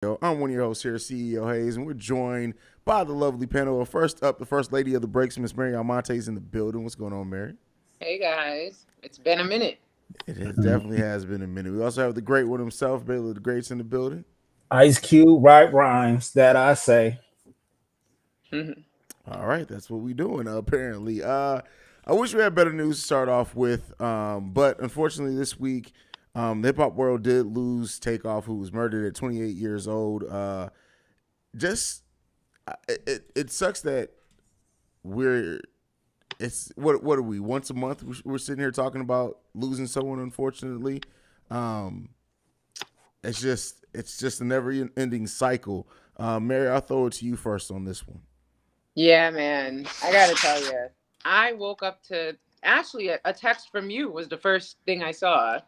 I'm one of your hosts here, CEO Hayes, and we're joined by the lovely panel. First up, the first lady of the breaks, Miss Mary Almonte, is in the building. What's going on, Mary? Hey guys, it's been a minute. Definitely has been a minute. We also have the great one himself, Baylor the Great's in the building. Ice Cube, right rhymes that I say. All right, that's what we doing apparently. I wish we had better news to start off with, but unfortunately this week, the hip hop world did lose Takeoff, who was murdered at 28 years old. Just it sucks that we're it's what are we once a month we're sitting here talking about losing someone, unfortunately. um it's just a never ending cycle. Mary, I'll throw it to you first on this one. Yeah, man, I gotta tell you, I woke up to actually a text from you was the first thing I saw.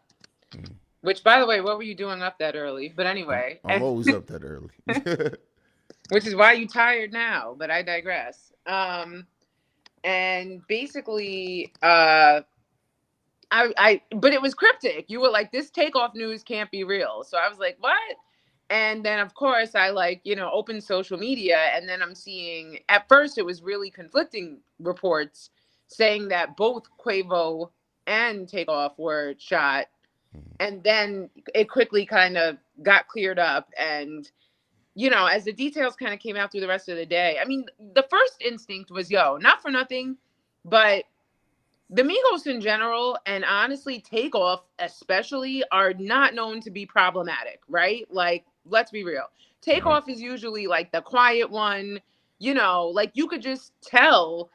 Mm. Which, by the way, what were you doing up that early? But I'm, anyway, I'm always up that early. which is why you tired now. But I digress. And basically, but it was cryptic. You were like, this takeoff news can't be real. So I was like, what? And then of course I opened social media, and then I'm seeing, at first it was really conflicting reports saying that both Quavo and Takeoff were shot. And then it quickly kind of got cleared up. And as the details kind of came out through the rest of the day, I mean, the first instinct was, yo, not for nothing, but the Migos in general, and honestly, Takeoff especially, are not known to be problematic, right? Like, let's be real. Right. Takeoff is usually like the quiet one, like you could just tell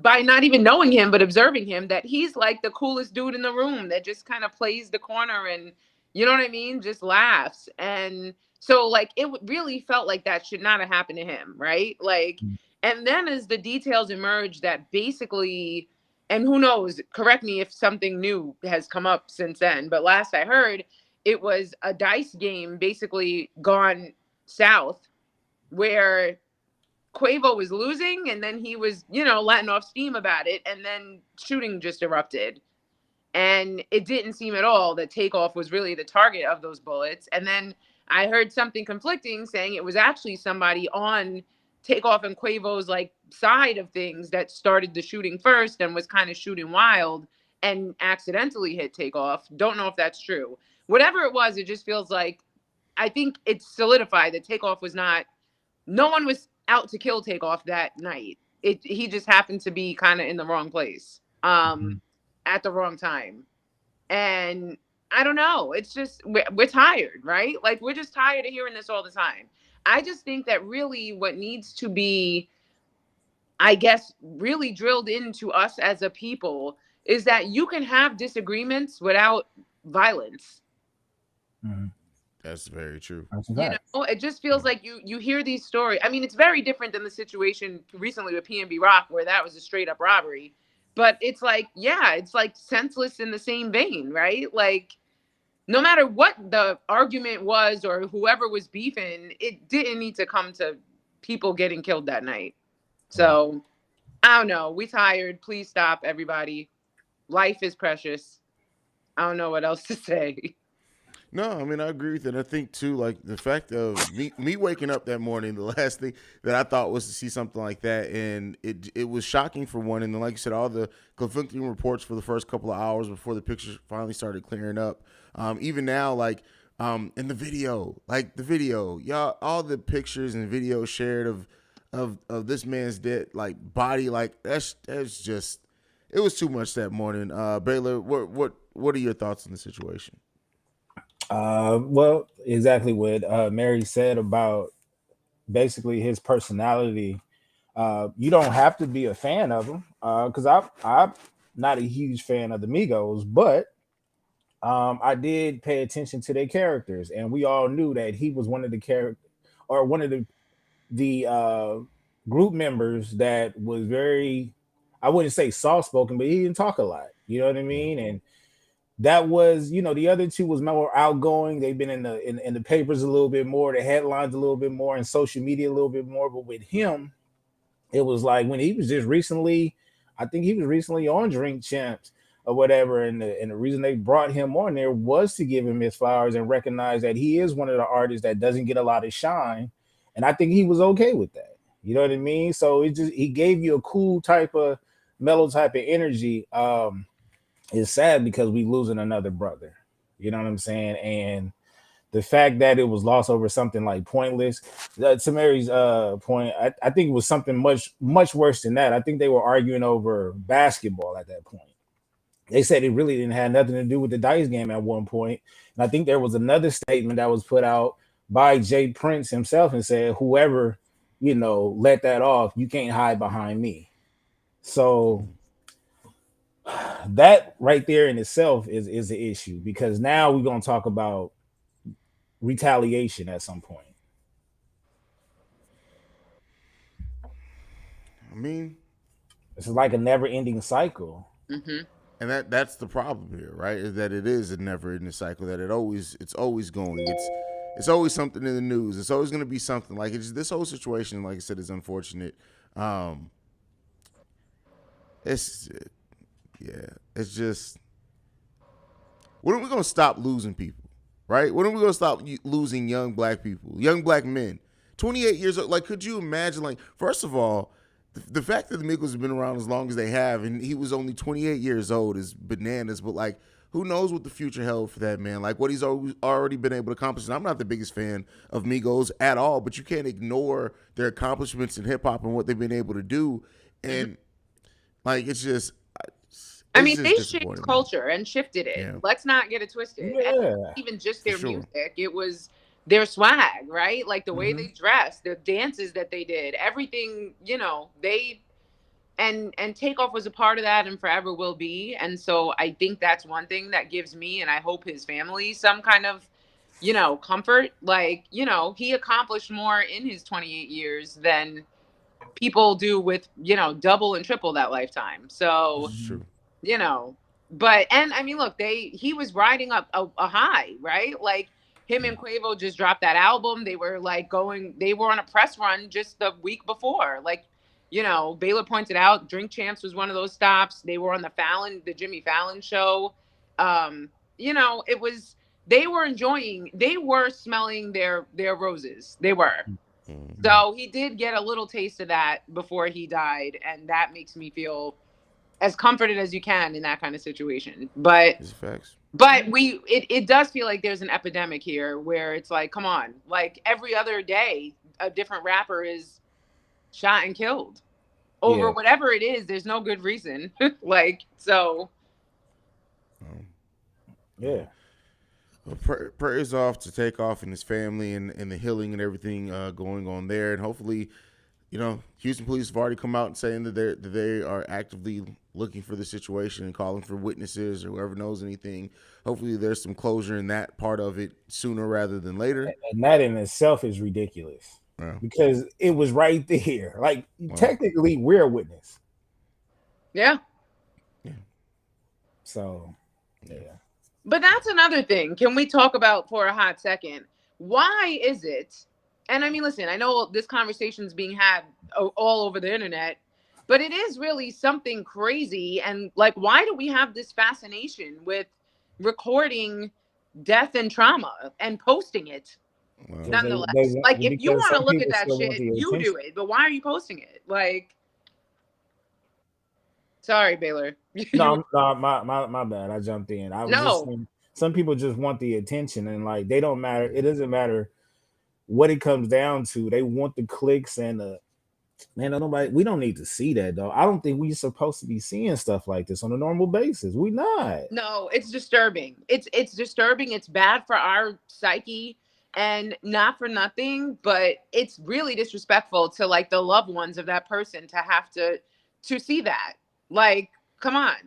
by not even knowing him, but observing him, that he's like the coolest dude in the room that just kind of plays the corner and, you know what I mean? Just laughs. And so, like, it really felt like that should not have happened to him, right? Like, and then as the details emerged that basically, and who knows, correct me if something new has come up since then, but last I heard, it was a dice game basically gone south where Quavo was losing, and then he was, letting off steam about it, and then shooting just erupted. And it didn't seem at all that Takeoff was really the target of those bullets. And then I heard something conflicting saying it was actually somebody on Takeoff and Quavo's like side of things that started the shooting first and was kind of shooting wild and accidentally hit Takeoff. Don't know if that's true. Whatever it was, it just feels like, I think it's solidified that Takeoff was not, no one was out to kill Takeoff that night. He just happened to be kind of in the wrong place at the wrong time. And I don't know. It's just we're tired, right? Like, we're just tired of hearing this all the time. I just think that really what needs to be, I guess, really drilled into us as a people is that you can have disagreements without violence. Mhm. That's very true. That's a fact. It just feels like you hear these stories. I mean, it's very different than the situation recently with PNB Rock, where that was a straight up robbery. But it's like, yeah, it's like senseless in the same vein, right? Like, no matter what the argument was or whoever was beefing, it didn't need to come to people getting killed that night. Right. So I don't know. We tired. Please stop, everybody. Life is precious. I don't know what else to say. No, I mean I agree with it. I think too, like the fact of me waking up that morning, the last thing that I thought was to see something like that, and it was shocking for one. And then, like you said, all the conflicting reports for the first couple of hours before the pictures finally started clearing up. Even now, like in the video, y'all, all the pictures and videos shared of this man's dead like body, like that's just it was too much that morning. Baylor, what are your thoughts on the situation? Well, exactly what Mary said about basically his personality. You don't have to be a fan of him because I'm not a huge fan of the Migos, but I did pay attention to their characters, and we all knew that he was one of the character or one of the group members that was very, I wouldn't say soft spoken, but he didn't talk a lot. You know what I mean? And that was, the other two was more outgoing. They've been in the papers a little bit more, the headlines a little bit more, and social media a little bit more. But with him, it was like when he was just recently, I think he was recently on Drink Champs. or whatever. And the reason they brought him on there was to give him his flowers and recognize that he is one of the artists that doesn't get a lot of shine. And I think he was okay with that. You know what I mean? So it just he gave you a cool type of mellow type of energy. It's sad because we losing another brother. You know what I'm saying? And the fact that it was lost over something like pointless, to Mary's point, I think it was something much worse than that. I think they were arguing over basketball at that point. They said it really didn't have nothing to do with the dice game at one point. And I think there was another statement that was put out by Jay Prince himself and said, whoever, let that off, you can't hide behind me. So that right there in itself is the issue, because now we're going to talk about retaliation at some point. I mean, it's like a never-ending cycle. Mm-hmm. And that's the problem here, right? Is that it is a never-ending cycle. That it's always going. It's always something in the news. It's always going to be something. Like this whole situation, like I said, is unfortunate. It's just, when are we going to stop losing people? Right? When are we going to stop losing young black people, young black men? 28 years old. Like, could you imagine? Like, first of all, the fact that the Migos have been around as long as they have, and he was only 28 years old, is bananas. But like, who knows what the future held for that man? Like, what he's already been able to accomplish. And I'm not the biggest fan of Migos at all, but you can't ignore their accomplishments in hip hop and what they've been able to do. And like, it's just. I mean, they shaped culture and shifted it. Yeah. Let's not get it twisted. Yeah. And even just their music, it was their swag, right? Like the way they dressed, the dances that they did, everything, they and Takeoff was a part of that and forever will be. And so I think that's one thing that gives me, and I hope his family, some kind of, comfort. Like, he accomplished more in his 28 years than people do with, double and triple that lifetime. So true. But I mean, look, he was riding up a high, right? Like him and Quavo just dropped that album. They were they were on a press run just the week before. Like, Baylor pointed out Drink Champs was one of those stops. They were on the Jimmy Fallon show. It was, they were smelling their roses. They were. Mm-hmm. So he did get a little taste of that before he died. And that makes me feel as comforted as you can in that kind of situation. But it does feel like there's an epidemic here where it's like, come on, like every other day a different rapper is shot and killed over whatever it is. There's no good reason. Yeah. Well, prayers off to Takeoff and his family and the healing and everything going on there. And hopefully, Houston police have already come out and saying that they are actively looking for the situation and calling for witnesses or whoever knows anything. Hopefully there's some closure in that part of it sooner rather than later. And that in itself is ridiculous because it was right there. Like, technically, we're a witness. Yeah. So, yeah. But that's another thing. Can we talk about for a hot second? Why is it? And I mean, listen, I know this conversation is being had all over the internet, but it is really something crazy. And like, why do we have this fascination with recording death and trauma and posting it? Well, nonetheless, if you want to look at that shit, you do it. But why are you posting it? Like, sorry, Baylor. No, my bad. I jumped in. Just saying, some people just want the attention, and like they don't matter. It doesn't matter what it comes down to. They want the clicks and nobody. We don't need to see that though. I don't think we're supposed to be seeing stuff like this on a normal basis. We not. No, it's disturbing. It's disturbing. It's bad for our psyche, and not for nothing, but it's really disrespectful to like the loved ones of that person to have to see that. Like, come on.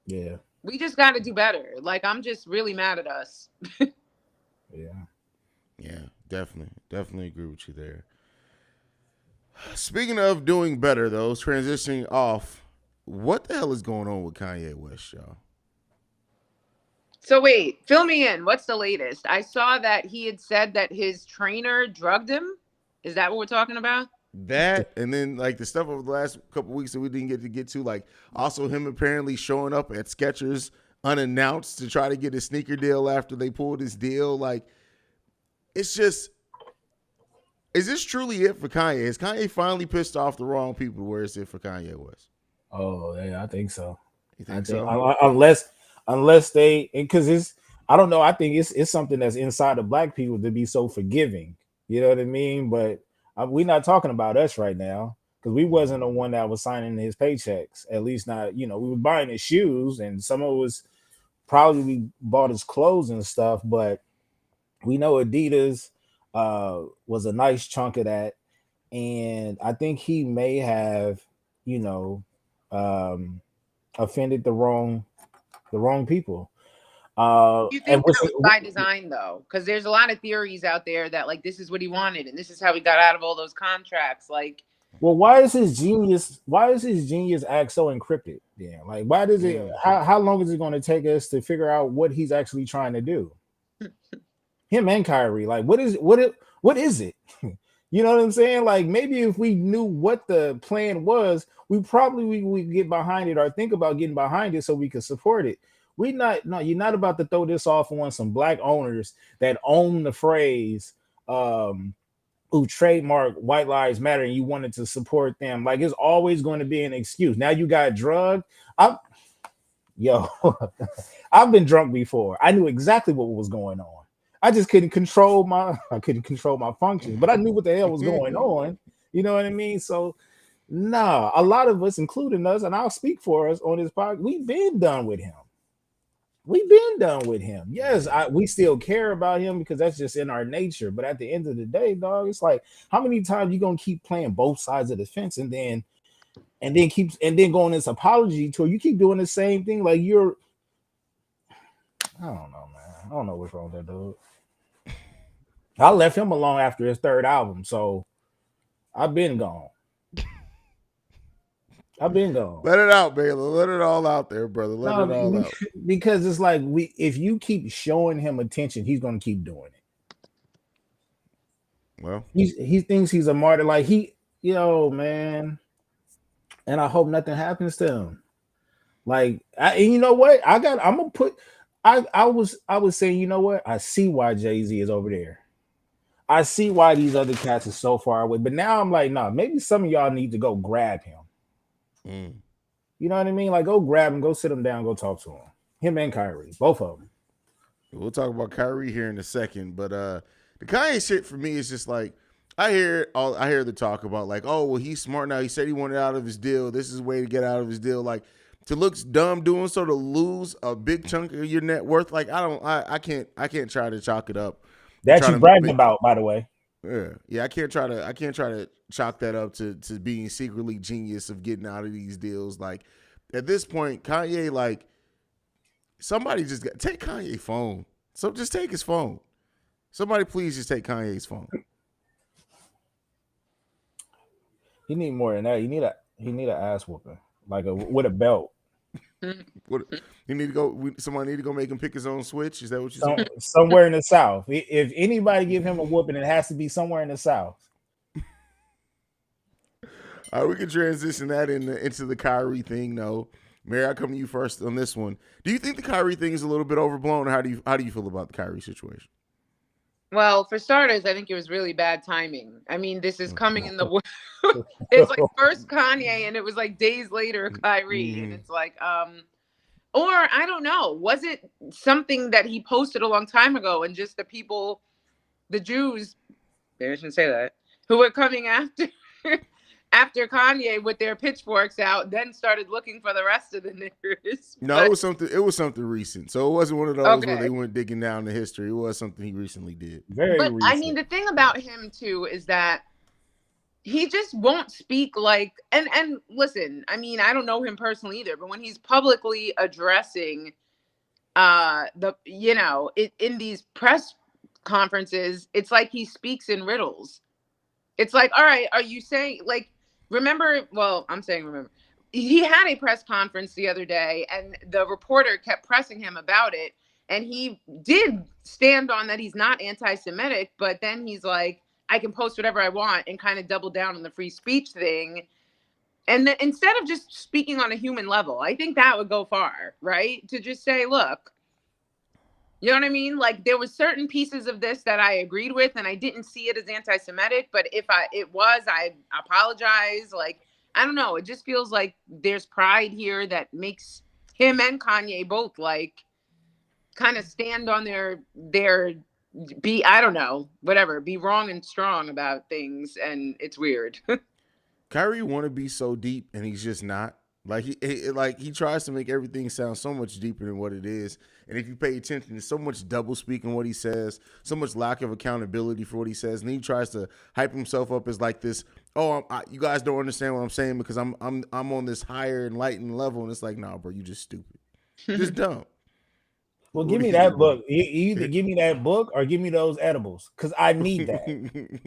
Yeah. We just got to do better. Like, I'm just really mad at us. Yeah, definitely agree with you there. Speaking of doing better, though, transitioning off, what the hell is going on with Kanye West, y'all? So wait, fill me in. What's the latest? I saw that he had said that his trainer drugged him. Is that what we're talking about? That and then like the stuff over the last couple weeks that we didn't get to, like also him apparently showing up at Skechers unannounced to try to get a sneaker deal after they pulled his deal. Like it's just, is this truly it for Kanye? Is Kanye finally pissed off the wrong people? Where is it for Kanye West? Oh yeah, I think so. You I think think so? unless they, because it's, I don't know. I think it's something that's inside of black people to be so forgiving. You know what I mean? But we're not talking about us right now because we wasn't the one that was signing his paychecks. At least not, we were buying his shoes, and some of it was probably we bought his clothes and stuff. But we know Adidas was a nice chunk of that, and I think he may have, you know, um, offended the wrong people. You And think that was by design though? Because there's a lot of theories out there that like this is what he wanted and this is how he got out of all those contracts. Like, well, why is his genius? Why is his genius act so encrypted? Yeah, like why does it? How long is it going to take us to figure out what he's actually trying to do? Him and Kyrie, like what is it? You know what I'm saying? Like maybe if we knew what the plan was, we probably would get behind it or think about getting behind it so we could support it. We not no, you're not about to throw this off on some black owners that own the phrase who trademark white lives matter and you wanted to support them. Like it's always going to be an excuse. Now you got drugged. Yo, I've been drunk before. I knew exactly what was going on. I just couldn't control my functions, but I knew what the hell was going on. You know what I mean? So nah, a lot of us, including us, and I'll speak for us on this podcast, we've been done with him. We've been done with him. Yes, we still care about him because that's just in our nature. But at the end of the day, dog, it's like how many times you gonna keep playing both sides of the fence and then going this apology tour? You keep doing the same thing. Like I don't know, man. I don't know what's wrong with that dude. I left him alone after his third album, so I've been gone. I've been gone. Let it out, Baylor. Let it all out there, brother. Let it all out. Because it's like if you keep showing him attention, he's gonna keep doing it. Well, He thinks he's a martyr. Like man, and I hope nothing happens to him. Like, and you know what? I'm gonna put. I was saying, you know what? I see why Jay-Z is over there. I see why these other cats are so far away. But now I'm like, nah, maybe some of y'all need to go grab him. You know what I mean? Like, go grab him, go sit him down, go talk to him. Him and Kyrie, both of them. We'll talk about Kyrie here in a second, but the Kanye shit for me is just like I hear the talk about like, oh well, he's smart now. He said he wanted out of his deal. This is a way to get out of his deal. Like to look dumb doing so to lose a big chunk of your net worth. Like I can't try to chalk it up. That you bragging about, by the way. Yeah. I can't try to chalk that up to being secretly genius of getting out of these deals. Like at this point, Kanye, like somebody just take Kanye's phone. So just take his phone. Somebody please just take Kanye's phone. He need more than that. He need an ass whooping, like with a belt. What you need to go? Somebody need to go make him pick his own switch. Is that what you said? Somewhere in the South. If anybody give him a whooping, it has to be somewhere in the South. All right, we can transition that into the Kyrie thing. No, Mary, I'll come to you first on this one. Do you think the Kyrie thing is a little bit overblown, or how do you feel about the Kyrie situation? well, for starters, I think it was really bad timing. I mean, this is coming in the it's like first Kanye and it was like days later Kyrie. And it's like, or I don't know, was it something that he posted a long time ago and just the people, the Jews, maybe I shouldn't say that, who were coming after Kanye with their pitchforks out, then started looking for the rest of the niggers. No, it was something recent. So it wasn't one of those where they went digging down the history. It was something he recently did. Very recent. I mean, the thing about him too is that he just won't speak like and listen, I mean, I don't know him personally either, but when he's publicly addressing in these press conferences, it's like he speaks in riddles. It's like, all right, are you saying like remember, he had a press conference the other day and the reporter kept pressing him about it. And he did stand on that he's not anti-Semitic, but then he's like, I can post whatever I want and kind of double down on the free speech thing. And then instead of just speaking on a human level, I think that would go far, right? To just say, look, you know what I mean? Like there were certain pieces of this that I agreed with and I didn't see it as anti-Semitic, but if it was, I apologize. Like, I don't know. It just feels like there's pride here that makes him and Kanye both like kind of stand on their I don't know, whatever, be wrong and strong about things. And it's weird. Kyrie want to be so deep, and he's just not. Like he tries to make everything sound so much deeper than what it is. And if you pay attention, there's so much double speak in what he says, so much lack of accountability for what he says, and he tries to hype himself up as like this. Oh, you guys don't understand what I'm saying because I'm on this higher enlightened level, and it's like, nah, bro, you just stupid, just dumb. Well, give me that book. Either give me that book or give me those edibles because I need that.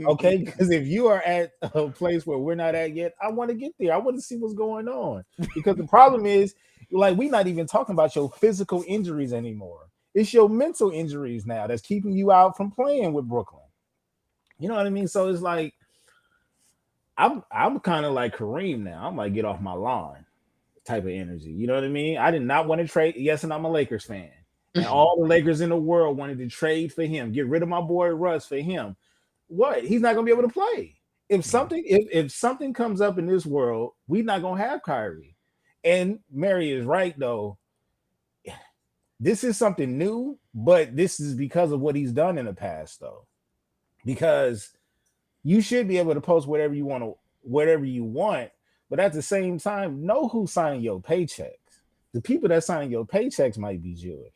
Okay, because if you are at a place where we're not at yet, I want to get there. I want to see what's going on because the problem is, like, we're not even talking about your physical injuries anymore. It's your mental injuries now that's keeping you out from playing with Brooklyn. You know what I mean? So it's like I'm kind of like Kareem now. I'm like, get off my lawn type of energy. You know what I mean? I did not want to trade. Yes, and I'm a Lakers fan. And all the Lakers in the world wanted to trade for him, get rid of my boy Russ for him. What? He's not going to be able to play. If something comes up in this world, we're not going to have Kyrie. And Mary is right, though. This is something new, but this is because of what he's done in the past, though. Because you should be able to post whatever you want, but at the same time, know who's signing your paychecks. The people that signing your paychecks might be Jewish.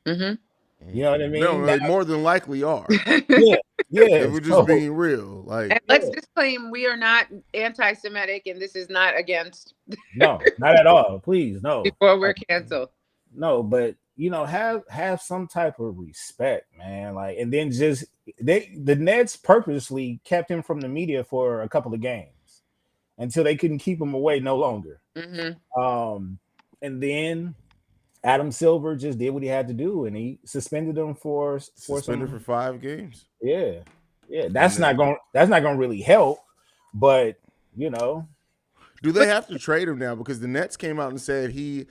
Mm-hmm. You know what I mean? No, they more than likely are. Yeah. If we're just being real, like, and let's disclaim we are not anti-Semitic, and this is not against. No, not at all. Please, no. Before we're canceled. No, but have some type of respect, man. Like, and then just the Nets purposely kept him from the media for a couple of games until they couldn't keep him away no longer. Mm-hmm. And then Adam Silver just did what he had to do, and he suspended him for 5 games. Yeah. That's not gonna really help, but you know. Do they have to trade him now? Because the Nets came out and said he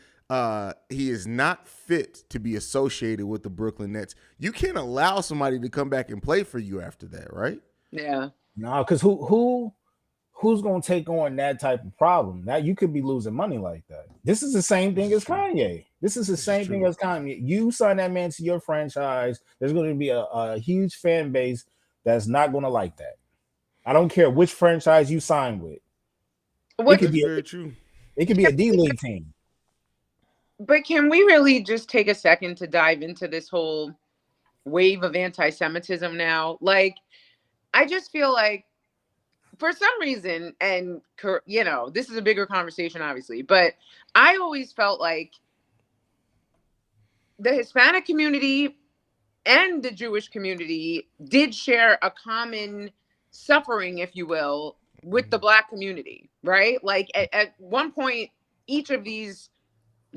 is not fit to be associated with the Brooklyn Nets. You can't allow somebody to come back and play for you after that, right? Yeah. No, because who's gonna take on that type of problem? Now you could be losing money like that. This is the same thing as Kanye. This is the same thing as Kanye. You sign that man to your franchise. There's going to be a huge fan base that's not going to like that. I don't care which franchise you sign with. It could be very true. It could be a D-League team. But can we really just take a second to dive into this whole wave of anti-Semitism now? Like, I just feel like for some reason, and you know, this is a bigger conversation, obviously, but I always felt like the Hispanic community and the Jewish community did share a common suffering, if you will, with the Black community, right? Like at one point, each of these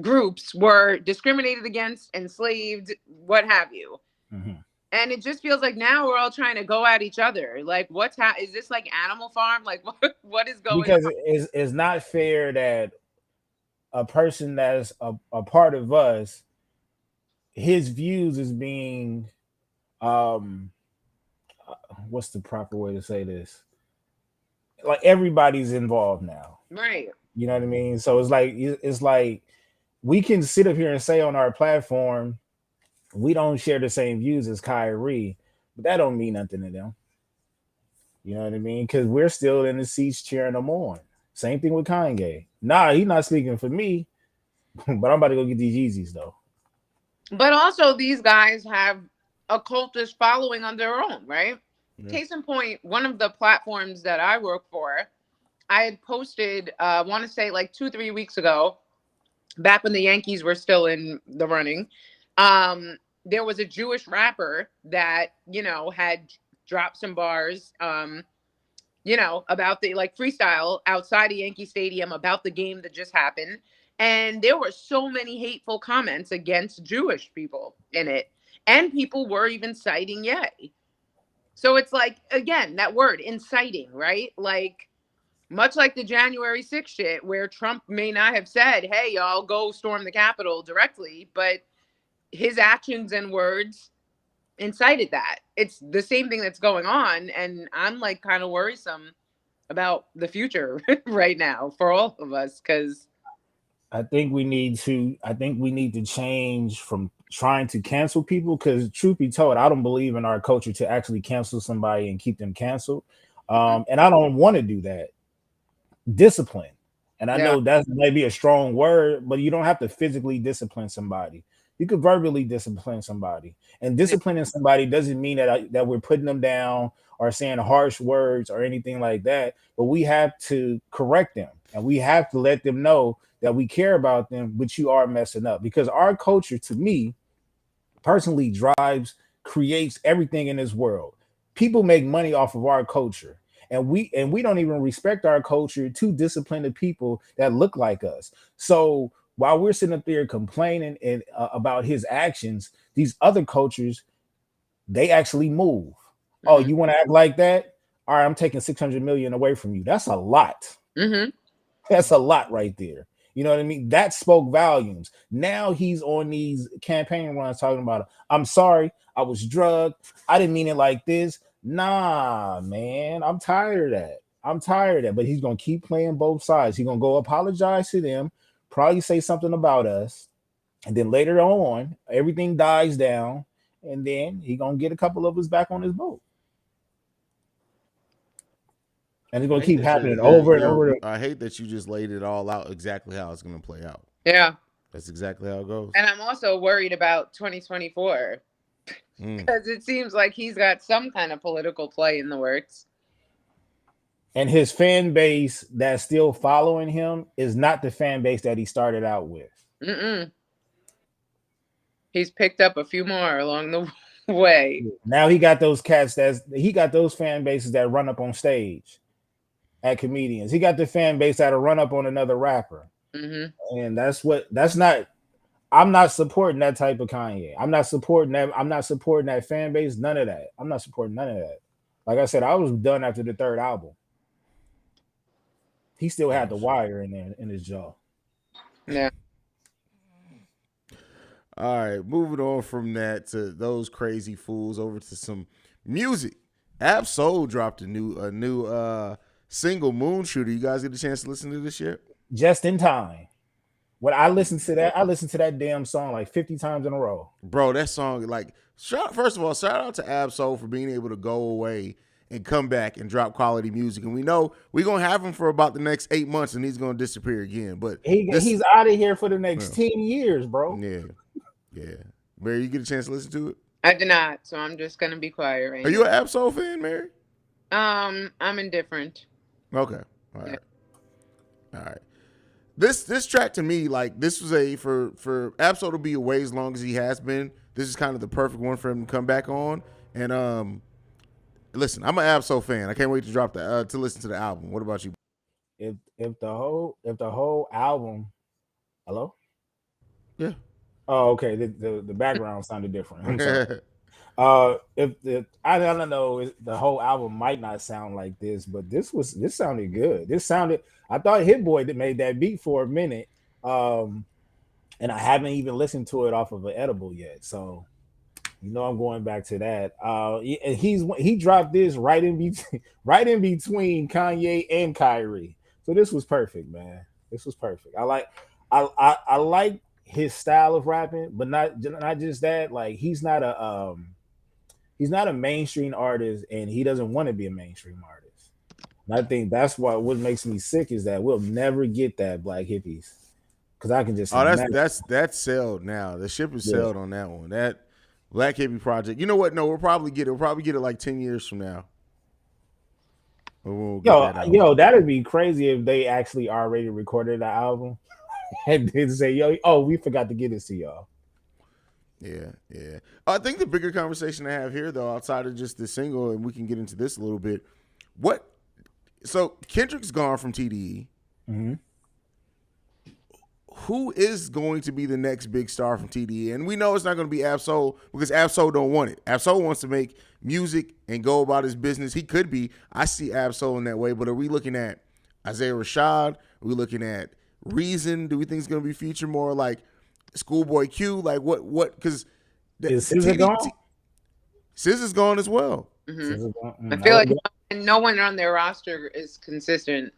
groups were discriminated against, enslaved, what have you. Mm-hmm. And it just feels like now we're all trying to go at each other. Like, is this like Animal Farm? Like, what is going on? Because it's not fair that a person that's a part of us, his views is being, what's the proper way to say this? Like everybody's involved now. Right. You know what I mean? So it's like we can sit up here and say on our platform, we don't share the same views as Kyrie, but that don't mean nothing to them. You know what I mean? Because we're still in the seats cheering them on. Same thing with Kanye. Nah, he's not speaking for me, but I'm about to go get these Yeezys though. But also these guys have a cultist following on their own, right? Yeah. Case in point, one of the platforms that I work for, I had posted, I want to say like 2-3 weeks ago, back when the Yankees were still in the running, there was a Jewish rapper that, you know, had dropped some bars, you know, about the like freestyle outside of Yankee Stadium about the game that just happened. And there were so many hateful comments against Jewish people in it. And people were even citing Ye. So it's like, again, that word inciting, right? Like, much like the January 6th shit, where Trump may not have said, hey, y'all, go storm the Capitol directly, but his actions and words incited that. It's the same thing that's going on. And I'm like kind of worrisome about the future right now for all of us, because I think we need to change from trying to cancel people, because truth be told, I don't believe in our culture to actually cancel somebody and keep them canceled. And I don't want to do that. Discipline. And I yeah, know that may be a strong word, but you don't have to physically discipline somebody. You could verbally discipline somebody. And yeah, disciplining somebody doesn't mean that we're putting them down or saying harsh words or anything like that. But we have to correct them, and we have to let them know that we care about them, but you are messing up. Because our culture, to me, personally creates everything in this world. People make money off of our culture, and we don't even respect our culture to discipline the people that look like us. So while we're sitting up there complaining and about his actions, these other cultures, they actually move. Oh, mm-hmm, you want to act like that? All right, I'm taking 600 million away from you. That's a lot. mm-hmm. That's a lot right there. You know what I mean? That spoke volumes. Now he's on these campaign runs talking about, I'm sorry, I was drugged. I didn't mean it like this. Nah, man, I'm tired of that. I'm tired of that. But he's going to keep playing both sides. He's going to go apologize to them, probably say something about us. And then later on, everything dies down. And then he's going to get a couple of us back on his boat. And it's going to keep happening over and over. I hate that you just laid it all out exactly how it's going to play out. Yeah. That's exactly how it goes. And I'm also worried about 2024 because it seems like he's got some kind of political play in the works. And his fan base that's still following him is not the fan base that he started out with. Mm-mm. He's picked up a few more along the way. Now he got those fan bases that run up on stage at comedians. He got the fan base that'll run up on another rapper. Mm-hmm. And I'm not supporting that type of Kanye. I'm not supporting that fan base. None of that. I'm not supporting none of that. Like I said, I was done after the third album. He still had the wire in there in his jaw. Yeah. All right, moving on from that to those crazy fools over to some music. Ab Soul dropped a new single, Moon Shooter. You guys get a chance to listen to this yet? Just in time. When I listened to that damn song like 50 times in a row. Bro, that song, like, first of all, shout out to Ab Soul for being able to go away and come back and drop quality music. And we know we're going to have him for about the next 8 months, and he's going to disappear again. But he's out of here for the next 10 years, bro. Yeah. Yeah. Mary, you get a chance to listen to it? I did not, so I'm just going to be quiet right now. Are you an Ab Soul fan, Mary? I'm indifferent. Okay. All right. Yeah. All right. This track to me, like, this was for Ab Soul to be away as long as he has been. This is kind of the perfect one for him to come back on. And listen, I'm an Ab Soul fan. I can't wait to drop to listen to the album. What about you? If the whole album, hello? Yeah. Oh, okay. The background sounded different. I'm sorry. I don't know, the whole album might not sound like this, but this sounded good. I thought Hit Boy made that beat for a minute, and I haven't even listened to it off of an edible yet. So, I'm going back to that. And he dropped this right in between Kanye and Kyrie. So this was perfect, man. This was perfect. I like his style of rapping, but not just that. Like, he's not a mainstream artist, and he doesn't want to be a mainstream artist. And I think that's what makes me sick is that we'll never get that Black Hippies, because I can just that's sailed now. The ship is sailed on that one. That Black Hippie project. You know what? No, we'll probably get it like 10 years from now. That'd be crazy if they actually already recorded the album and then say, we forgot to get this to y'all. Yeah. I think the bigger conversation to have here, though, outside of just the single, and we can get into this a little bit. So Kendrick's gone from TDE. Mm-hmm. Who is going to be the next big star from TDE? And we know it's not going to be Ab Soul, because Ab Soul don't want it. Ab Soul wants to make music and go about his business, he could be. I see Ab-Soul in that way, but are we looking at Isaiah Rashad? Are we looking at Reason? Do we think it's going to be featured more like Schoolboy Q? Like what? Because Is SZA gone? SZA's gone as well. I feel like no one on their roster is consistent.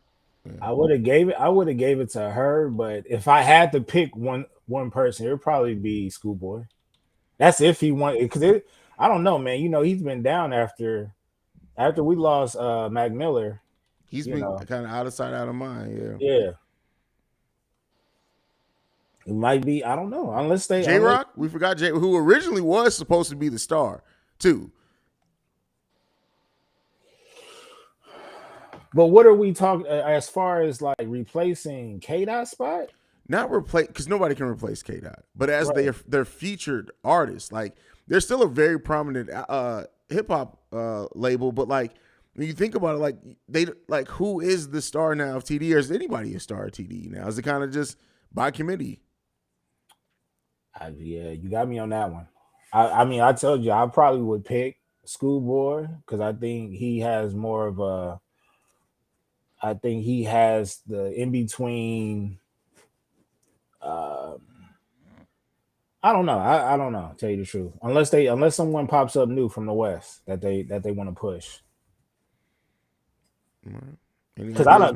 I would have gave it to her, but if I had to pick one person, it would probably be Schoolboy. That's if he wanted, because I don't know, man. You know, he's been down after we lost Mac Miller. He's been kind of out of sight, out of mind. Yeah. It might be, I don't know, unless they J-Rock. We forgot who originally was supposed to be the star too. But what are we talking as far as like replacing K-Dot's spot? Not replace, because nobody can replace K-Dot. But as they're featured artists, like they're still a very prominent hip hop label. But like when you think about it, who is the star now of TD? Or is anybody a star of TD now? Is it kind of just by committee? Yeah, you got me on that one. I mean, I told you I probably would pick Schoolboy because I think he has more of a. I think he has the in between. I don't know. I don't know. Tell you the truth, unless someone pops up new from the West that they want to push. Because I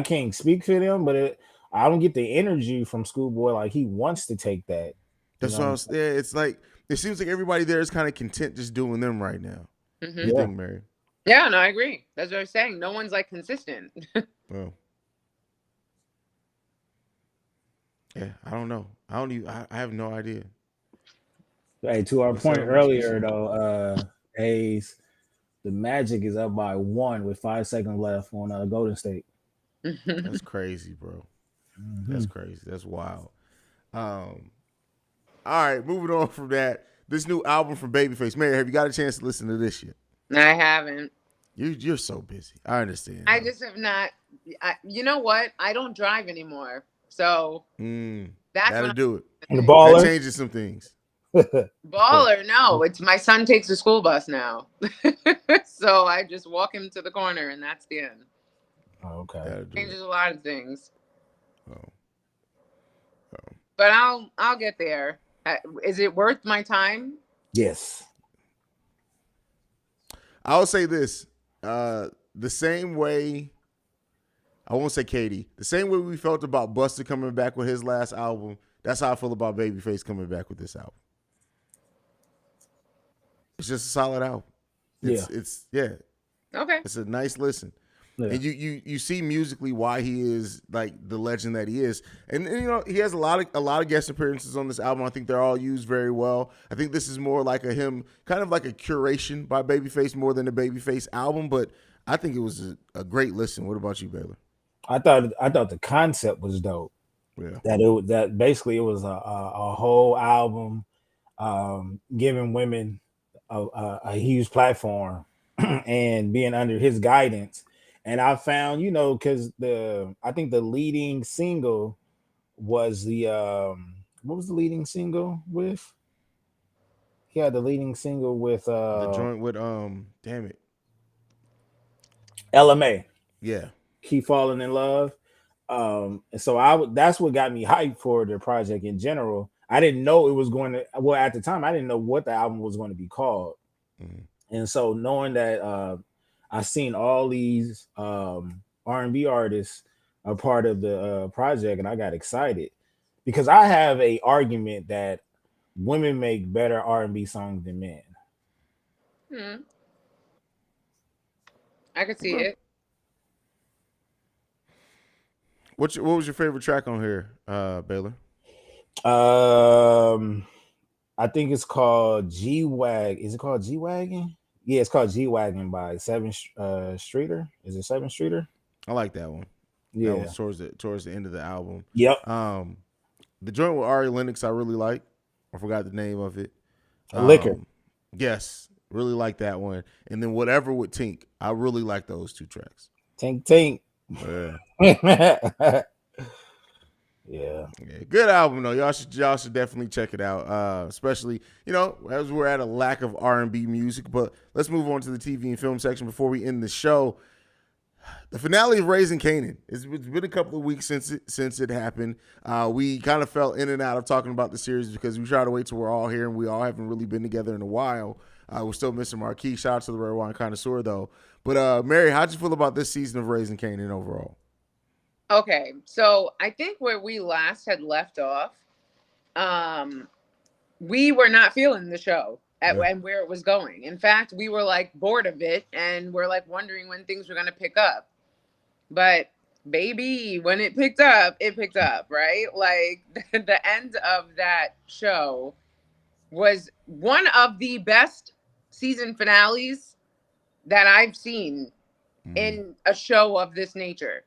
can't speak for them, but I don't get the energy from Schoolboy like he wants to take that. That's what I was. Yeah, it's like it seems like everybody there is kind of content just doing them right now. Mm-hmm. You think, Mary? Yeah, no, I agree. That's what I was saying. No one's like consistent. Well, yeah, I don't know. I have no idea. Hey, to our point earlier though, Hayes, the Magic is up by 1 with 5 seconds left on Golden State. That's crazy, bro. Mm-hmm. That's crazy. That's wild. All right, moving on from that. This new album from Babyface. Mary, have you got a chance to listen to this yet? I haven't. You're so busy. I understand. I just have not. You know what? I don't drive anymore, so that's gotta do it. The baller that changes some things. Baller, no. It's my son takes the school bus now, so I just walk him to the corner, and that's the end. Oh, okay. Changes a lot of things. But I'll get there. Is it worth my time? Yes. I'll say this. The same way, I won't say Katie, the same way we felt about Busta coming back with his last album, that's how I feel about Babyface coming back with this album. It's just a solid album. It's Okay. It's a nice listen. Yeah. And you see musically why he is like the legend that he is, and you know he has a lot of guest appearances on this album. I think they're all used very well. I think this is more like him, kind of like a curation by Babyface more than a Babyface album. But I think it was a great listen. What about you, Baylor? I thought the concept was dope. Yeah. That basically it was a whole album, giving women a huge platform and being under his guidance. And I found, because I think the leading single was what was the leading single with? He had the leading single with the joint with damn it, LMA. Yeah, Keep Falling in Love. And so that's what got me hyped for the project in general. I didn't know it was going to. Well, at the time, I didn't know what the album was going to be called. Mm-hmm. And so knowing that. I've seen all these R&B artists are part of the project, and I got excited because I have a argument that women make better R&B songs than men. I could see it. What was your favorite track on here, Baylor? I think it's called G-Wag. Is it called G-Wagon? Yeah, it's called G-Wagon by 7 Streeter. Is it 7 Streeter? I like that one. Yeah, that was towards the end of the album. Yep. The joint with Ari Lennox, I really like. I forgot the name of it. Liquor. Yes, really like that one. And then Whatever with Tink. I really like those 2 tracks. Tink. Yeah. Yeah. Good album though. Y'all should definitely check it out. Especially, as we're at a lack of R&B music. But let's move on to the TV and film section before we end the show. The finale of Raising Kanan. It's been a couple of weeks since it happened. We kind of fell in and out of talking about the series because we try to wait till we're all here, and we all haven't really been together in a while. We're still missing Marquis. Shout out to the Red Wine Connoisseur though. But Mary, how'd you feel about this season of Raising Kanan overall? Okay, so I think where we last had left off, we were not feeling the show and where it was going. In fact, we were like bored of it, and we're like wondering when things were going to pick up. But baby, when it picked up, right? Like the end of that show was one of the best season finales that I've seen in a show of this nature.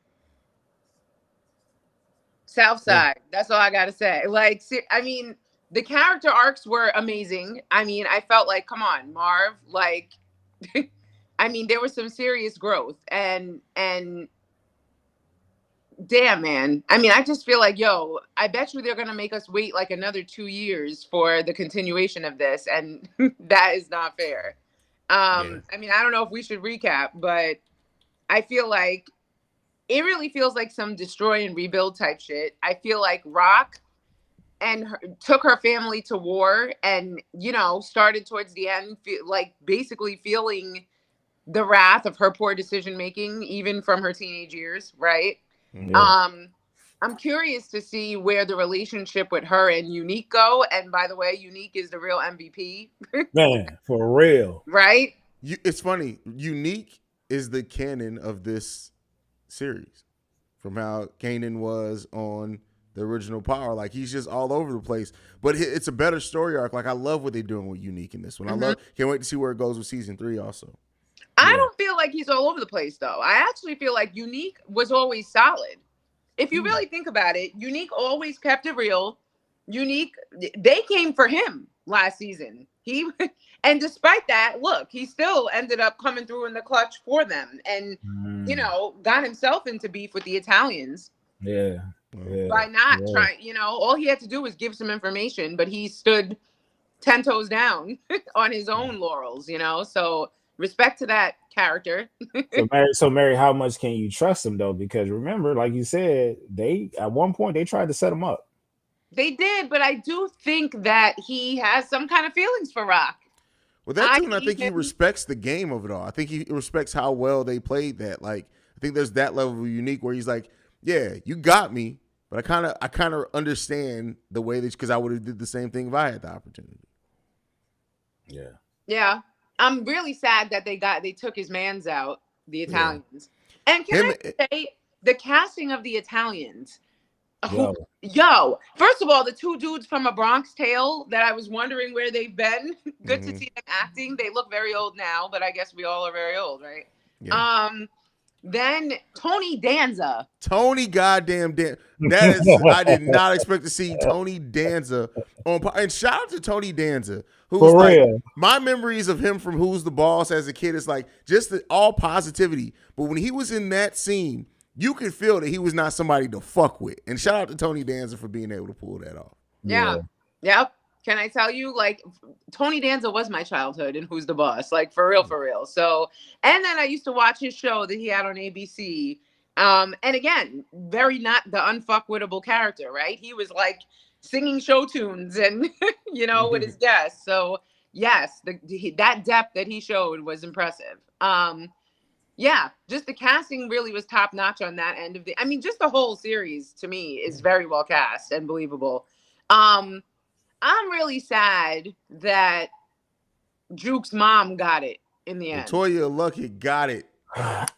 Southside. That's all I got to say. Like, I mean, the character arcs were amazing. I mean, I felt like, come on, Marv. Like, I mean, there was some serious growth. And damn, man. I mean, I just feel like, I bet you they're going to make us wait like another 2 years for the continuation of this. And that is not fair. I mean, I don't know if we should recap, but I feel like it really feels like some destroy and rebuild type shit. I feel like Rock took her family to war and, started towards the end, like basically feeling the wrath of her poor decision making, even from her teenage years, right? Yeah. I'm curious to see where the relationship with her and Unique go. And by the way, Unique is the real MVP. Man, for real. Right? It's funny. Unique is the canon of this series from how Kanan was on the original Power. Like, he's just all over the place, but it's a better story arc. Like, I love what they're doing with Unique in this one. Can't wait to see where it goes with season 3 also. I don't feel like he's all over the place though. I actually feel like Unique was always solid. If you really think about it, Unique always kept it real. Unique, they came for him last season. And despite that, look, he still ended up coming through in the clutch for them and, got himself into beef with the Italians. Yeah. By not trying, all he had to do was give some information, but he stood 10 toes down on his own laurels, so respect to that character. So Mary, how much can you trust him though? Because remember, like you said, at one point they tried to set him up. They did, but I do think that he has some kind of feelings for Rock. Well, that's when I think he respects the game of it all. I think he respects how well they played that. Like, I think there's that level of Unique where he's like, yeah, you got me, but I kind of understand the way that, because I would have did the same thing if I had the opportunity. Yeah. Yeah. I'm really sad that they took his mans out, the Italians. Yeah. And can I say the casting of the Italians? First of all, the two dudes from A Bronx Tale that I was wondering where they've been. Good to see them acting. They look very old now, but I guess we all are very old, right? Yeah. Then Tony Danza. Tony goddamn Danza. That is, I did not expect to see Tony Danza on. And shout out to Tony Danza, who's like, my memories of him from Who's the Boss as a kid is like just all positivity. But when he was in that scene, you could feel that he was not somebody to fuck with. And shout out to Tony Danza for being able to pull that off. Yeah. Yep. Can I tell you, like, Tony Danza was my childhood in Who's the Boss, like, for real. So, and then I used to watch his show that he had on ABC. And again, very not the unfuckwittable character, right? He was like singing show tunes and, with his guests. So yes, that depth that he showed was impressive. Yeah, just the casting really was top notch on that end of just the whole series to me is very well cast and believable. I'm really sad that Juke's mom got it in the end. Latoya Luckett got it.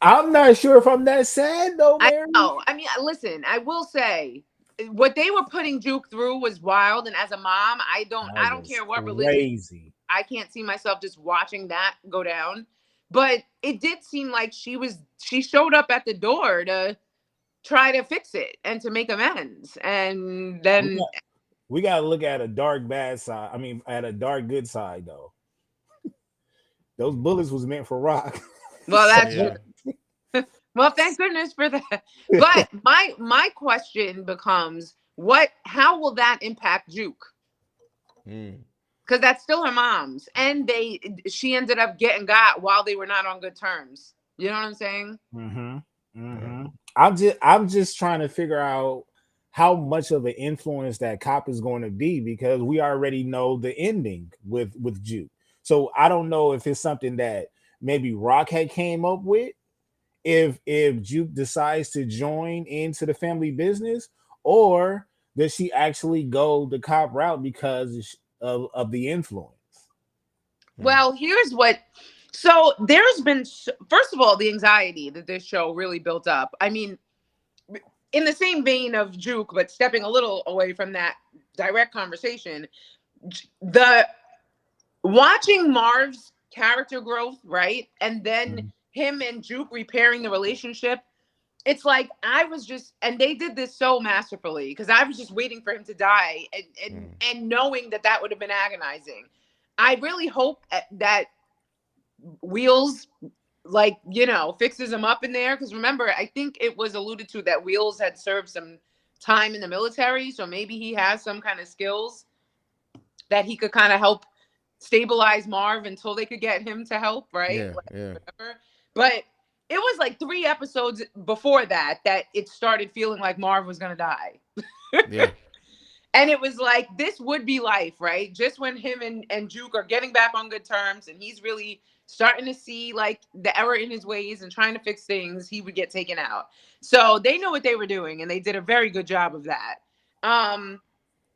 I'm not sure if I'm that sad though, Mary. I know. Listen, I will say what they were putting Juke through was wild. And as a mom, I don't care what religion. I can't see myself just watching that go down. But it did seem like she showed up at the door to try to fix it and to make amends. And then we got to look at a dark bad side. At a dark good side, though. Those bullets was meant for Rock. Well, that's true. Well, thank goodness for that. But my question becomes, How will that impact Juke? Mm. Because that's still her mom's, and she ended up getting got while they were not on good terms. You know what I'm saying? Mm-hmm. Right. Mm-hmm. I'm just trying to figure out how much of an influence that cop is going to be because we already know the ending with Juke. So I don't know if it's something that maybe Rock had came up with if Juke decides to join into the family business, or does she actually go the cop route because of the influence? Mm. Well, here's what. So there's been, first of all, the anxiety that this show really built up. I mean, in the same vein of Juke, but stepping a little away from that direct conversation, the watching Marv's character growth, right? And then Mhm. him and Juke repairing the relationship. It's like I was just, and they did this so masterfully because I was just waiting for him to die, Mm. and knowing that that would have been agonizing. I really hope that Wheels, like, fixes him up in there, because remember, I think it was alluded to that Wheels had served some time in the military, so maybe he has some kind of skills that he could kind of help stabilize Marv until they could get him to help, right? Yeah, Like, yeah, whatever. But it was like 3 episodes before that it started feeling like Marv was gonna die. yeah. And it was like, this would be life, right? Just when him and Juke are getting back on good terms and he's really starting to see like the error in his ways and trying to fix things, he would get taken out. So they knew what they were doing and they did a very good job of that. Um,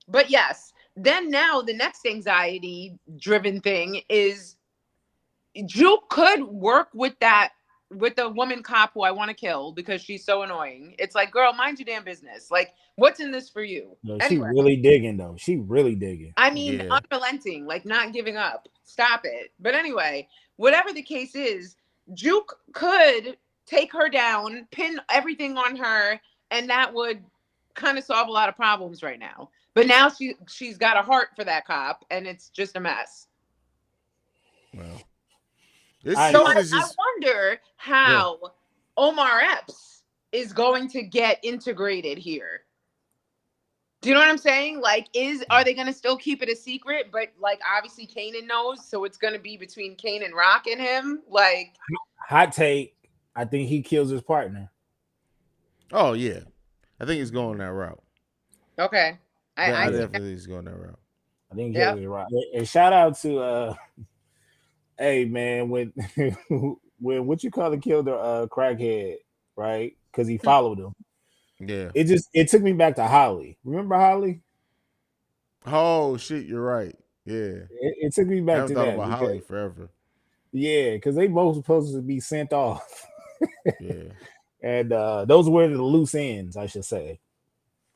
but yes, then now the next anxiety driven thing is Juke could work with the woman cop who I want to kill because she's so annoying. It's like, girl, mind your damn business. Like, what's in this for you? No, she Anyway, really digging though. She really digging. I mean, Yeah. unrelenting, like not giving up. Stop it. But anyway, whatever the case is, Juke could take her down, pin everything on her, and that would kind of solve a lot of problems right now. But now she's got a heart for that cop, and it's just a mess. Well, this I So know. season I, is I just wonder yeah. how Omar Epps is going to get integrated here. Do you know what I'm saying? Like, are they gonna still keep it a secret? But like, obviously, Kanan knows, so it's gonna be between Kanan Rock and him. Like, Hot take. I think he kills his partner. Oh yeah, I think he's going that route. okay, I I Yeah, see that. definitely think he's going that route. I think he kills Yep. his right. And shout out to hey man, when when what you call it killed the crackhead, right? Because he followed him. Yeah. It took me back to Holly. Remember Holly? Oh shit, you're right. Yeah. It took me I back haven't to thought that about because Holly forever. yeah, because they both supposed to be sent off. Yeah. And those were the loose ends, I should say.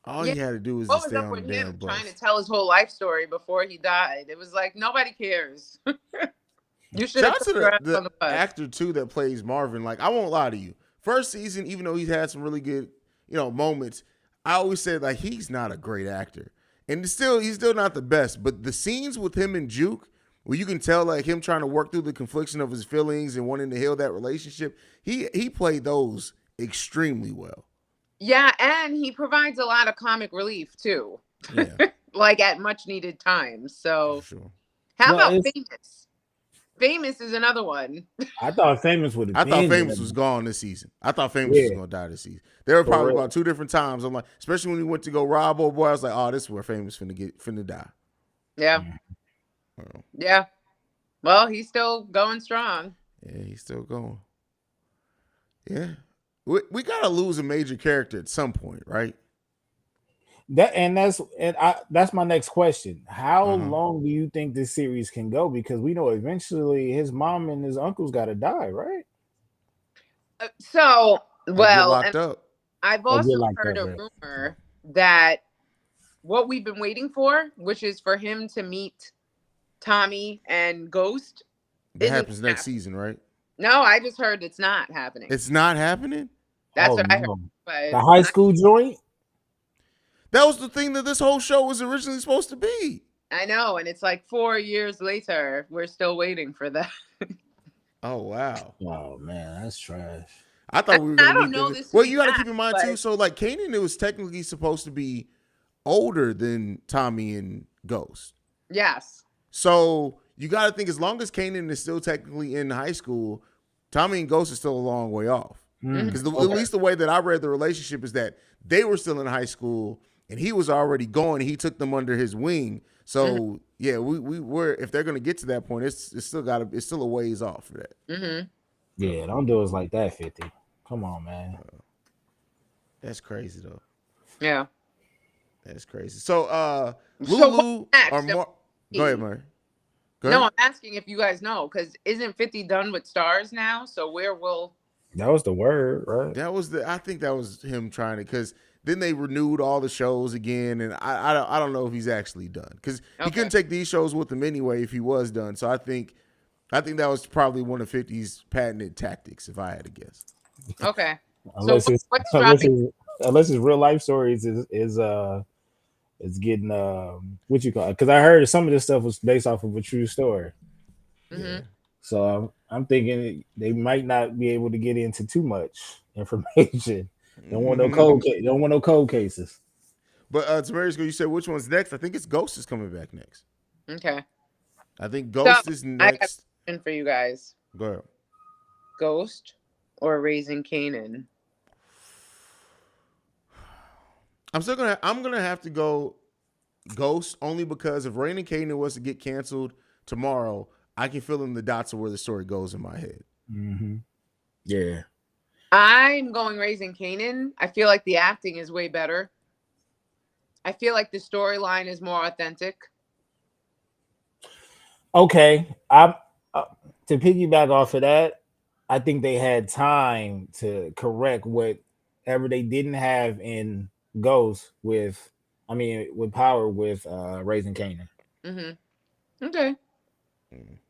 All Yeah. he had to do was What just was stay up on the with him damn trying to bus. tell his whole life story before he died? It was like nobody cares. You should have Shout out took to your ass the on the bus. actor too that plays Marvin. Like I won't lie to you. First season, even though he's had some really good, moments, I always said like he's not a great actor. And he's still not the best. But the scenes with him and Juke, where you can tell like him trying to work through the confliction of his feelings and wanting to heal that relationship, he played those extremely well. Yeah, and he provides a lot of comic relief too, Yeah, like at much needed times. for So, sure. how No, about it's Famous? Famous is another one. I thought Famous would have I thought been Famous dead. was gone this season. I thought Famous was Yeah, going to die this season. There were for probably real. about two different times. I'm like, especially when he went to go rob old boy, I was like, oh, this is where Famous finna die. Yeah, Mm. Oh, yeah. Well, he's still going strong. yeah, he's still going. Yeah, we gotta lose a major character at some point, right? That's my next question. How Uh huh. long do you think this series can go? Because we know eventually his mom and his uncle's got to die, right? So, Or get well, and locked up. I've Or get also locked heard up, a right? rumor that what we've been waiting for, which is for him to meet Tommy and Ghost, That isn't happens next happening. season, right? No, I just heard it's not happening. It's not happening. That's Oh what I heard. no, But the high school joint. That was the thing that this whole show was originally supposed to be. I know, and it's like 4 years later, we're still waiting for that. Oh wow. Oh man, that's trash. I thought we were I gonna don't meet know them. this to Well, be you got to keep fact, in mind too. but So like Kanan, it was technically supposed to be older than Tommy and Ghost. Yes. So you got to think, as long as Kanan is still technically in high school, Tommy and Ghost is still a long way off. Because at least the way that I read the relationship is that they were still in high school and he was already going. He took them under his wing. So yeah, we were, if they're gonna get to that point, it's still a ways off for that. Mm-hmm. Yeah, don't do us like that, 50. Come on, man. That's crazy though. Yeah. That's crazy. So So Lulu what's next? or more. Go ahead, Murray. Go ahead. No, I'm asking if you guys know, because isn't 50 done with Stars now? So where will That was the word, right? I think that was him trying to, because then they renewed all the shows again, and I don't know if he's actually done, because he couldn't take these shows with him anyway if he was done. So I think that was probably one of 50's patented tactics, if I had to guess. Okay. Unless so it's what's dropping? unless his real life stories is getting what you call it? Because I heard some of this stuff was based off of a true story. Mm-hmm. So I'm thinking they might not be able to get into too much information. Don't want no cold cases. But Tamari's, you said which one's next? I think it's Ghost is coming back next. Okay. I think Ghost is next. I have a question for you guys. Go ahead. Ghost or Raising Kanan? I'm gonna have to go Ghost, only because if Rain and Kanan was to get canceled tomorrow, I can fill in the dots of where the story goes in my head. Mm-hmm. Yeah. I'm going Raising Kanan. I feel like the acting is way better. I feel like the storyline is more authentic. Okay. I'm to piggyback off of that, I think they had time to correct whatever they didn't have in Ghost with Power with Raising Kanan. Mm-hmm. Okay.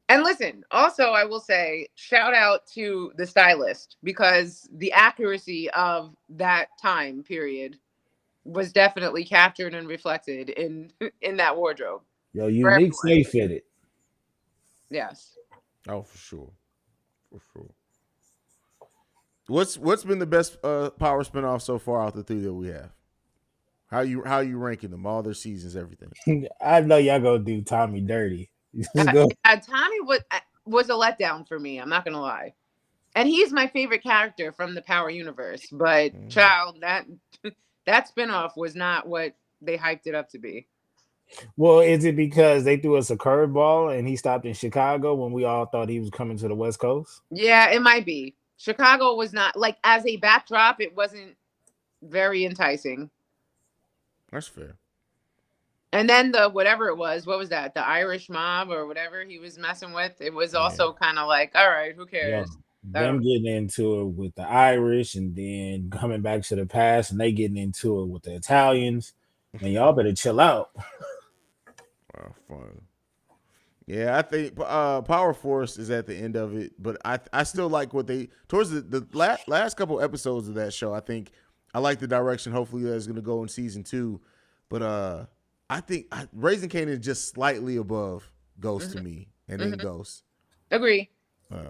And listen, also I will say, shout out to the stylist, because the accuracy of that time period was definitely captured and reflected in that wardrobe. Yo, unique stay fitted. Yes. Oh, for sure. For sure. What's been the best Power spinoff so far out the three that we have? How you ranking them? All their seasons, everything. I know y'all gonna do Tommy dirty. Tommy was a letdown for me. I'm not gonna lie, and he's my favorite character from the Power universe. But child, that spinoff was not what they hyped it up to be. Well, is it because they threw us a curveball and he stopped in Chicago when we all thought he was coming to the West Coast? Yeah, it might be. Chicago was not, like, as a backdrop, it wasn't very enticing. That's fair. And then whatever it was, what was that? The Irish mob or whatever he was messing with. It was also kind of like, all right, who cares? Them getting into it with the Irish and then coming back to the past, and they getting into it with the Italians. Man, y'all better chill out. Fun. Yeah, I think Power Force is at the end of it, but I still like what they towards the last couple episodes of that show. I think I like the direction. Hopefully, that's going to go in season 2. But I think Raising Kanan is just slightly above Ghost to me, and then Ghost. Agree. All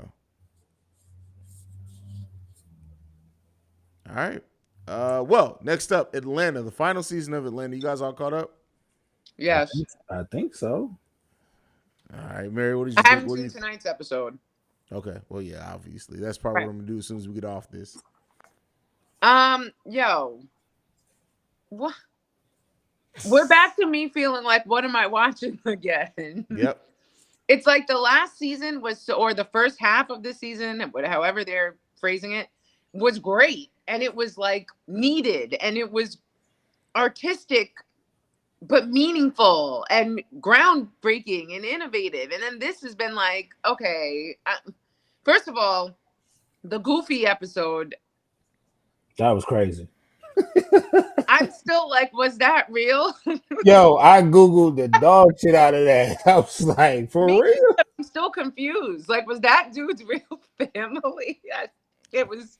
right. Well, next up, Atlanta, the final season of Atlanta. You guys all caught up? Yes. I think so. All right, Mary, what did you think? I haven't seen tonight's episode. Okay. Well, yeah, obviously. That's probably what I'm going to do as soon as we get off this. Yo. What? We're back to me feeling like, what am I watching again? Yep. It's like the last season or the first half of the season, however they're phrasing it, was great. And it was like needed, and it was artistic, but meaningful and groundbreaking and innovative. And then this has been like, okay, first of all, the Goofy episode. That was crazy. I'm still like, was that real? Yo, I Googled the dog shit out of that. I was like, for real? I'm still confused. Like, was that dude's real family? It was.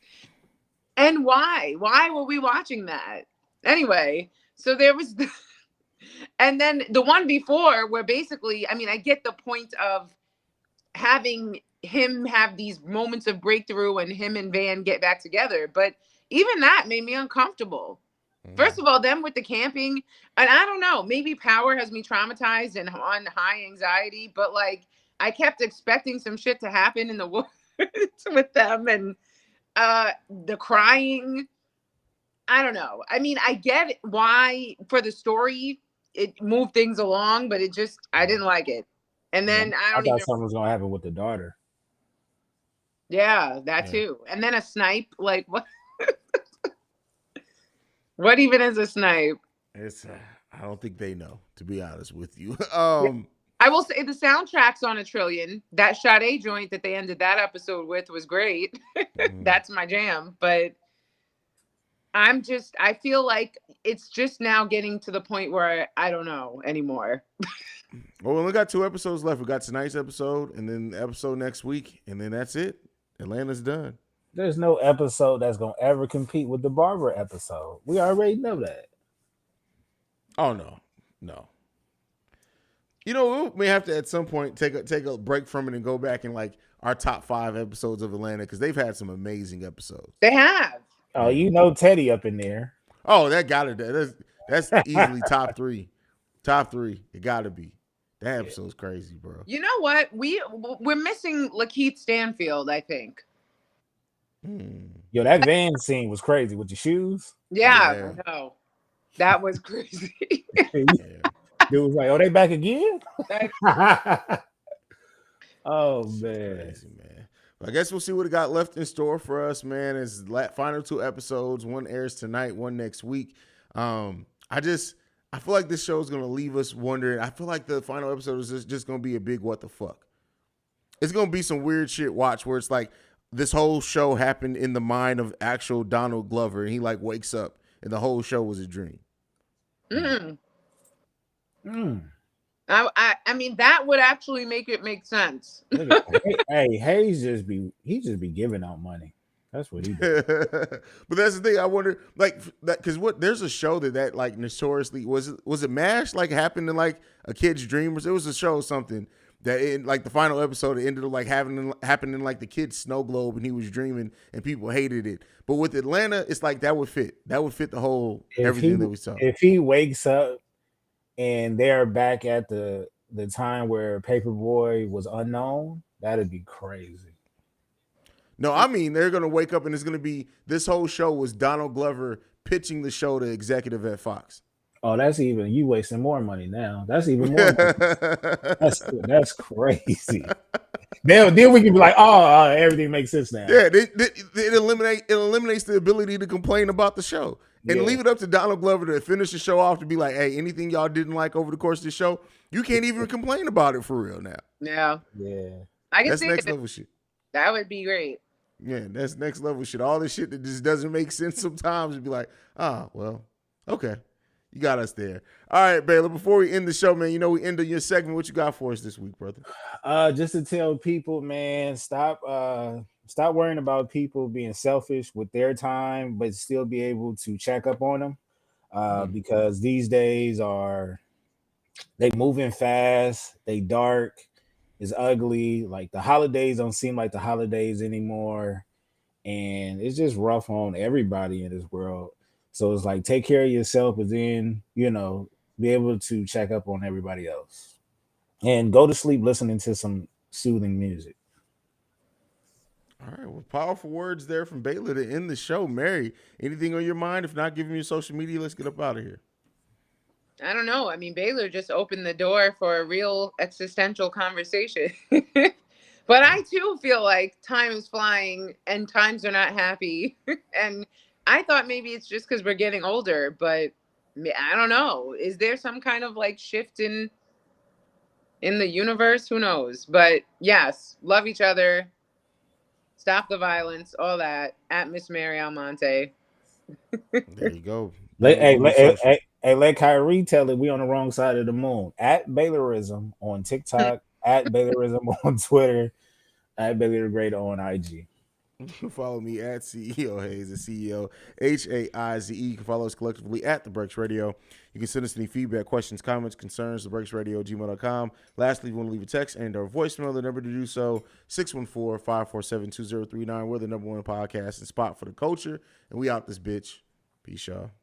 And why? Why were we watching that? Anyway, so there was and then the one before where basically, I mean, I get the point of having him have these moments of breakthrough and him and Van get back together, but even that made me uncomfortable. First of all, them with the camping, and I don't know, maybe Power has me traumatized and on high anxiety, but like I kept expecting some shit to happen in the woods with them, and the crying. I don't know. I mean, I get why for the story it moved things along, but I didn't like it. And Yeah, then I I don't thought even. something was gonna happen with the daughter. Yeah, that Yeah. too. And then a snipe. Like what? What even is a snipe? It's I don't think they know, to be honest with you. Yeah. I will say the soundtrack's on a trillion. That Sade joint that they ended that episode with was great. That's my jam. But I feel like it's just now getting to the point where I don't know anymore. Well, we only got 2 episodes left. We got tonight's episode and then the episode next week, and then that's it. Atlanta's done. There's no episode that's gonna ever compete with the Barbara episode. We already know that. Oh no. You know, we may have to at some point take a break from it and go back and like our top 5 episodes of Atlanta because they've had some amazing episodes. They have. Oh, you know Teddy up in there. Oh, that got it. That's easily top 3. Top 3. It got to be. That episode's crazy, bro. You know what? We're missing Lakeith Stanfield, I think. Yo, that van scene was crazy with your shoes. Yeah. No. That was crazy. Dude was like, "Oh, they back again?" Oh man. Crazy, man. Well, I guess we'll see what it got left in store for us, man. It's final 2 episodes. One airs tonight, one next week. I feel like this show is gonna leave us wondering. I feel like the final episode is just gonna be a big what the fuck. It's gonna be some weird shit. Watch where it's like this whole show happened in the mind of actual Donald Glover, and he like wakes up, and the whole show was a dream. I mean, that would actually make it make sense. Hey, Hayes just be giving out money. That's what he did. But that's the thing. I wonder, like, that because there's a show that like notoriously was it MASH like happened in like a kid's dream, or it was a show or something that in like the final episode it ended up like happening in like the kid's snow globe and he was dreaming and people hated it. But with Atlanta, it's like that would fit the whole everything that we saw. If he wakes up and they're back at the time where Paperboy was unknown, that'd be crazy. No, I mean they're gonna wake up and it's gonna be this whole show was Donald Glover pitching the show to executive at Fox. Oh, that's even you wasting more money now. That's even more. That's crazy. Then we can be like, oh, everything makes sense now. Yeah, it eliminates the ability to complain about the show and leave it up to Donald Glover to finish the show off to be like, hey, anything y'all didn't like over the course of the show, you can't even complain about it for real now. Yeah. I can that's see next it. level shit. That would be great. Yeah, that's next level shit. All this shit that just doesn't make sense sometimes, it'd be like, well, okay. You got us there. All right, Baylor, before we end the show, man, we end your segment. What you got for us this week, brother? Just to tell people, man, stop worrying about people being selfish with their time, but still be able to check up on them. Because these days they moving fast, they dark, it's ugly. Like the holidays don't seem like the holidays anymore. And it's just rough on everybody in this world. So it's like, take care of yourself, but then, be able to check up on everybody else and go to sleep listening to some soothing music. All right. Well, powerful words there from Baylor to end the show. Mary, anything on your mind? If not, give me your social media. Let's get up out of here. I don't know. I mean, Baylor just opened the door for a real existential conversation. But I too feel like time is flying and times are not happy. And I thought maybe it's just because we're getting older, but I don't know. Is there some kind of like shift in the universe? Who knows? But yes, love each other. Stop the violence, all that. At Miss Mary Almonte. There you go. Let Kyrie tell it we on the wrong side of the moon. At Baylorism on TikTok, at Baylorism on Twitter, at Baylor the Great on IG. You can follow me at CEO Hayes, the CEO HAIZE. You can follow us collectively at The Breaks Radio. You can send us any feedback, questions, comments, concerns, thebreaksradio@gmail.com. Lastly, if you want to leave a text and or voicemail, the number to do so, 614-547-2039. We're the #1 podcast and spot for the culture, and we out this bitch. Peace, y'all.